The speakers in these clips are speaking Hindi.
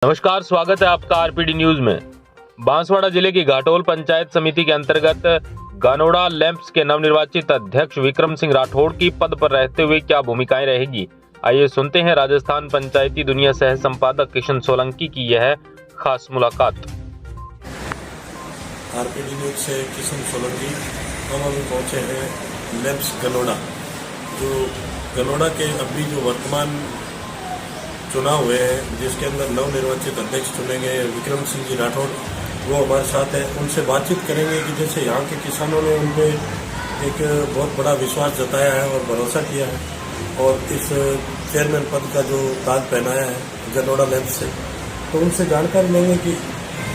नमस्कार, स्वागत है आपका आरपीडी न्यूज में। बांसवाड़ा जिले की घाटोल पंचायत समिति के अंतर्गत गनोड़ा लैंप्स के नवनिर्वाचित अध्यक्ष विक्रम सिंह राठौड़ की पद पर रहते हुए क्या भूमिकाएं रहेगी, आइए सुनते हैं राजस्थान पंचायती दुनिया सह संपादक किशन सोलंकी की यह खास मुलाकात। आरपीडी न्यूज से किशन सोलंकी। हम अभी पहुंचे हैं लैंप्स गनोड़ा। जो गनोड़ा के अभी जो वर्तमान चुनाव हुए हैं, जिसके अंदर नवनिर्वाचित अध्यक्ष चुने गए विक्रम सिंह जी राठौड़, वो हमारे साथ है। उनसे बातचीत करेंगे कि जैसे यहाँ के किसानों ने उन पर एक बहुत बड़ा विश्वास जताया है और भरोसा किया है और इस चेयरमैन पद का जो ताज पहनाया है गनोड़ा लैंप्स से, तो उनसे जानकारी लेंगे कि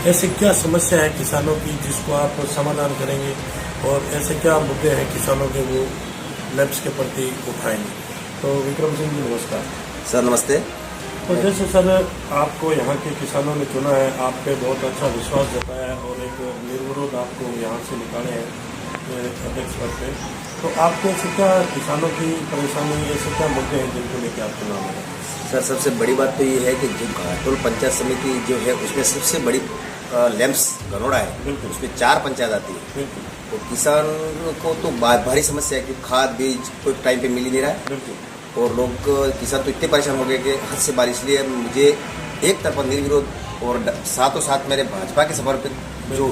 ऐसी क्या समस्या है किसानों की जिसको आप समाधान करेंगे और ऐसे क्या मुद्दे हैं किसानों के वो लैंप्स के प्रति उठाएंगे। तो विक्रम सिंह जी नमस्कार। सर नमस्ते। तो जैसे सर आपको यहाँ के किसानों ने चुना है, आप पे बहुत अच्छा विश्वास जताया है और एक निर्विरोध आपको यहाँ से निकाले हैं अध्यक्ष पद पे, तो आपके ऐसे क्या किसानों की परेशानी, ऐसे क्या मुद्दे हैं जिनको लेकर आप चुनाव में? सर सबसे बड़ी बात तो ये है कि जो घाटोल पंचायत समिति जो है उसमें सबसे बड़ी लैंप्स गनोड़ा है, उसमें 4 पंचायत आती है। तो किसान को तो भारी समस्या है कि खाद बीज कोई टाइम पे मिल ही नहीं रहा है और लोग किसान तो इतने परेशान हो गए कि हद से बारिश। इसलिए मुझे एक तरफा निर्विरोध और साथों साथ मेरे भाजपा के समर्पित जो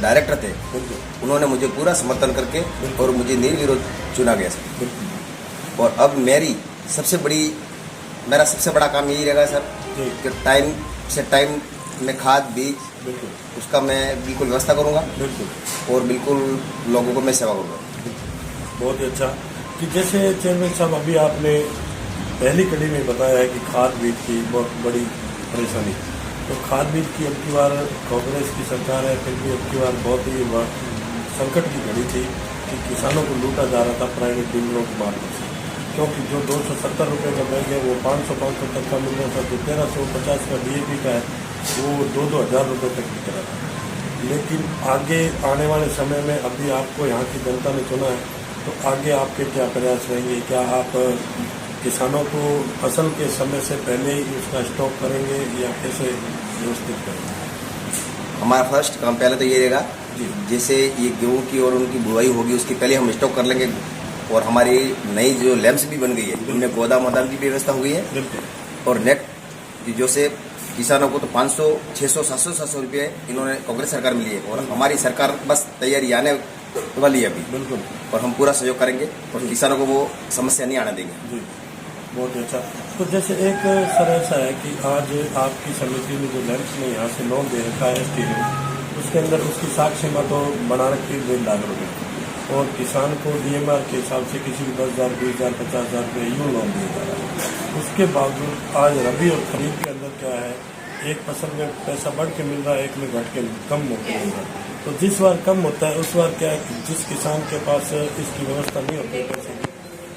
डायरेक्टर थे उन्होंने मुझे पूरा समर्थन करके और मुझे निर्विरोध चुना गया सर। और अब मेरा सबसे बड़ा काम यही रहेगा सर कि टाइम से टाइम में खाद बीज उसका मैं बिल्कुल व्यवस्था करूँगा और बिल्कुल लोगों को मैं सेवा करूँगा। बहुत ही अच्छा। कि जैसे चेयरमैन साहब अभी आपने पहली कड़ी में बताया है कि खाद बीज की बहुत बड़ी परेशानी, तो खाद बीज की अब की बार कांग्रेस की सरकार है, फिर भी अब की बार बहुत ही संकट की घड़ी थी कि किसानों को लूटा जा रहा था प्राइवेट डीलरों के माध्यम से, क्योंकि जो 270 रुपये का बैग है वो 500 तक का मिल रहा था, जो 1350 का DAP का है वो 2-2 हज़ार रुपये तक बिक रहा था। लेकिन आगे आने वाले समय में अभी आपको यहाँ की जनता ने चुना है, तो आगे आपके क्या प्रयास रहेंगे? क्या आप किसानों को फसल के समय से पहले ही उसका स्टॉक करेंगे या कैसे व्यवस्थित करेंगे? हमारा फर्स्ट काम पहले तो ये रहेगा जैसे ये गेहूँ की और उनकी बुआई होगी उसके पहले हम स्टॉक कर लेंगे और हमारी नई जो लैंप्स भी बन गई है उनमें गोदाम वोदाम की व्यवस्था हुई है और नेट जो से किसानों को तो 500, 600, 700 रुपये इन्होंने कांग्रेस सरकार में लिए और हमारी सरकार बस तैयारी आने वाली है अभी बिल्कुल, और हम पूरा सहयोग करेंगे और किसानों को वो समस्या नहीं आने देंगे। बहुत अच्छा। तो जैसे एक सर ऐसा है कि आज आपकी समिति में जो लैंप्स ने यहाँ से लोन दे रखा है ST ने, उसके अंदर उसकी साख सीमा तो बना रखी है 1.5 लाख रुपये और किसान को DMR के हिसाब से किसी को 10,000, 20,000, 50,000 रुपये यूँ लोन दिया जा रहा है। उसके बावजूद आज रबी और खरीफ के अंदर क्या है, एक फसल में पैसा बढ़ के मिल रहा है, एक में घट के कम होकर मिल रहा है। तो जिस बार कम होता है उस बार क्या है कि जिस किसान के पास इसकी व्यवस्था नहीं होती है पैसे की,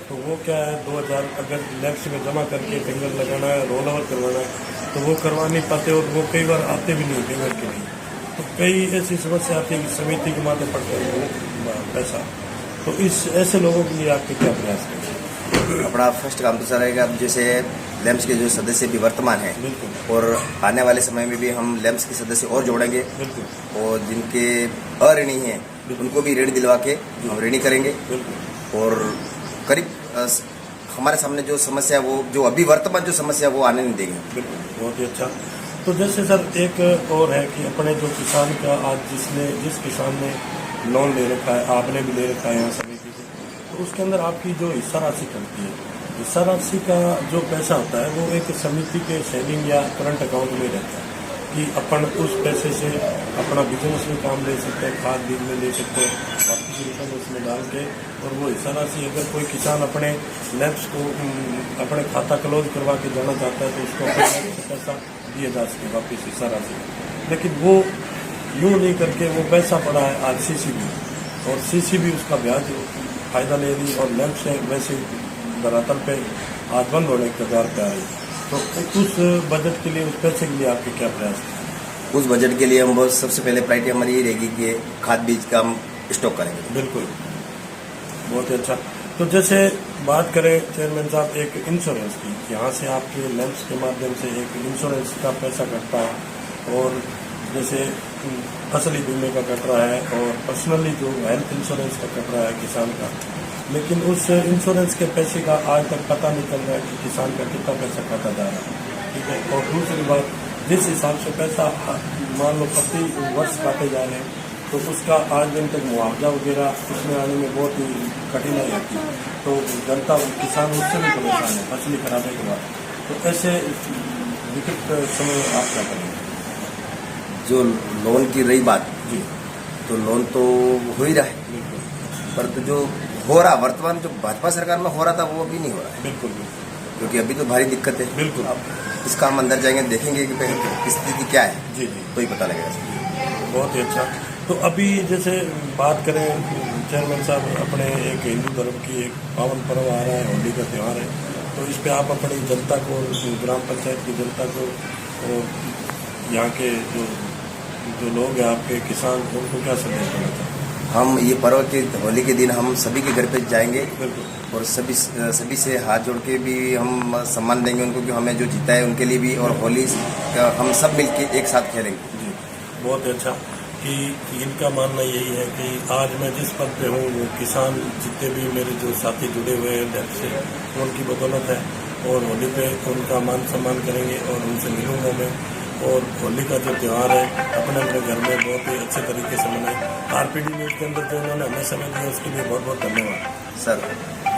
तो वो क्या है 2,000 अगर लैंप्स में जमा करके फिंगर लगाना है, रोल ओवर करवाना है, तो वो करवा नहीं पाते और वो कई बार आते भी नहीं फिंगर के लिए। तो कई ऐसी समस्या आती है कि समिति के माथे पड़ते हैं वो पैसा। तो इस ऐसे लोगों के लिए आपके क्या प्रयास करेंगे? अपना फर्स्ट काम तो सर रहेगा जैसे लैंप्स के जो सदस्य भी वर्तमान हैं और आने वाले समय में भी हम लैंप्स के सदस्य और जोड़ेंगे और जिनके अऋणी हैं उनको भी ऋण दिलवा के हम ऋणी करेंगे और करीब हमारे सामने जो समस्या है वो जो अभी वर्तमान जो समस्या है वो आने नहीं देंगे। बहुत ही अच्छा। तो जैसे सर एक और है कि अपने जो किसान का आज जिस किसान ने लोन ले रखा है, आपने भी ले रखा है यहाँ समिति से, तो उसके अंदर आपकी जो हिस्सा राशि कटती है, हिस्सा राशि का जो पैसा होता है वो एक समिति के सेविंग या करंट अकाउंट में रहता है कि अपन उस पैसे से अपना बिजनेस में काम ले सकते हैं, खाद बीज में ले सकते हैं, बाकी की रकम उसमें डाल के, और वो हिस्सा राशि अगर कोई किसान अपने लैंप्स को अपने खाता क्लोज करवा के जाना चाहता है तो उसको अपने लैंप्स से पैसा दिया जा सके वापिस हिस्सा राशि। लेकिन वो यूँ नहीं करके वो पैसा पड़ा है आज CCB और CCB उसका ब्याज फायदा ले रही और लैंप से वैसे धरातल पे आज बंद होने के कगार पे आ रही। तो उस बजट के लिए, उस पैसे के लिए आपके क्या प्रयास है? उस बजट के लिए हम बहुत सबसे पहले प्रायोरिटी हमारी ये रहेगी कि खाद बीज का हम स्टॉक करेंगे। बिल्कुल, बहुत ही अच्छा। तो जैसे बात करें चेयरमैन साहब एक इंश्योरेंस की, यहाँ से आपके लैंप्स के माध्यम से एक इंश्योरेंस का पैसा कटता है और जैसे फसली बीमे का कट रहा है और पर्सनली जो हेल्थ इंश्योरेंस का कट रहा है किसान का, लेकिन उस इंश्योरेंस के पैसे का आज तक पता नहीं चल रहा है कि किसान का कितना पैसा काटा जा रहा है। ठीक है। और दूसरी बात, जिस हिसाब से पैसा मान लो प्रति वर्ष काटे जा रहे हैं तो उसका आज दिन तक मुआवजा वगैरह उसमें आने में बहुत ही कठिनाई आती है, तो जनता किसान उससे भी परेशान है फसली खराबे के बाद। तो ऐसे विकट समय आप क्या करेंगे? जो लोन की रही बात जी, तो लोन तो हो ही रहा है, बिल्कुल पर तो जो हो रहा वर्तमान जो भाजपा सरकार में हो रहा था वो अभी नहीं हो रहा है, बिल्कुल बिल्कुल क्योंकि अभी तो भारी दिक्कत है। बिल्कुल। अब इसका हम अंदर जाएंगे देखेंगे कि स्थिति क्या है, जी जी, तो ही पता लगेगा। बहुत ही अच्छा। तो अभी जैसे बात करें चेयरमैन साहब, अपने एक हिंदू धर्म की एक पावन पर्व आ रहा है, होली का त्यौहार है, तो इस पे आप अपनी जनता को, ग्राम पंचायत की जनता को और यहाँ के जो लोग हैं आपके किसान, उनको क्या संदेश देना चाहते हैं? हम ये पर्व के होली के दिन हम सभी के घर पे जाएंगे बिल्कुल। और सभी से हाथ जोड़ के भी हम सम्मान देंगे उनको कि हमें जो जीता है उनके लिए भी, और होली हम सब मिलके एक साथ खेलेंगे। जी, बहुत अच्छा कि इनका मानना यही है कि आज मैं जिस पद पे हूँ वो किसान जितने भी मेरे जो साथी जुड़े हुए हैं घर से उनकी बदौलत है, और होली पे उनका मान सम्मान करेंगे और उनसे मिलूंगा मैं, और होली का जो त्यौहार है अपने अपने घर में बहुत ही अच्छे तरीके से मनाएं। आरपीडी न्यूज़ के अंदर जो उन्होंने हमें समय दिया उसके लिए बहुत बहुत धन्यवाद सर।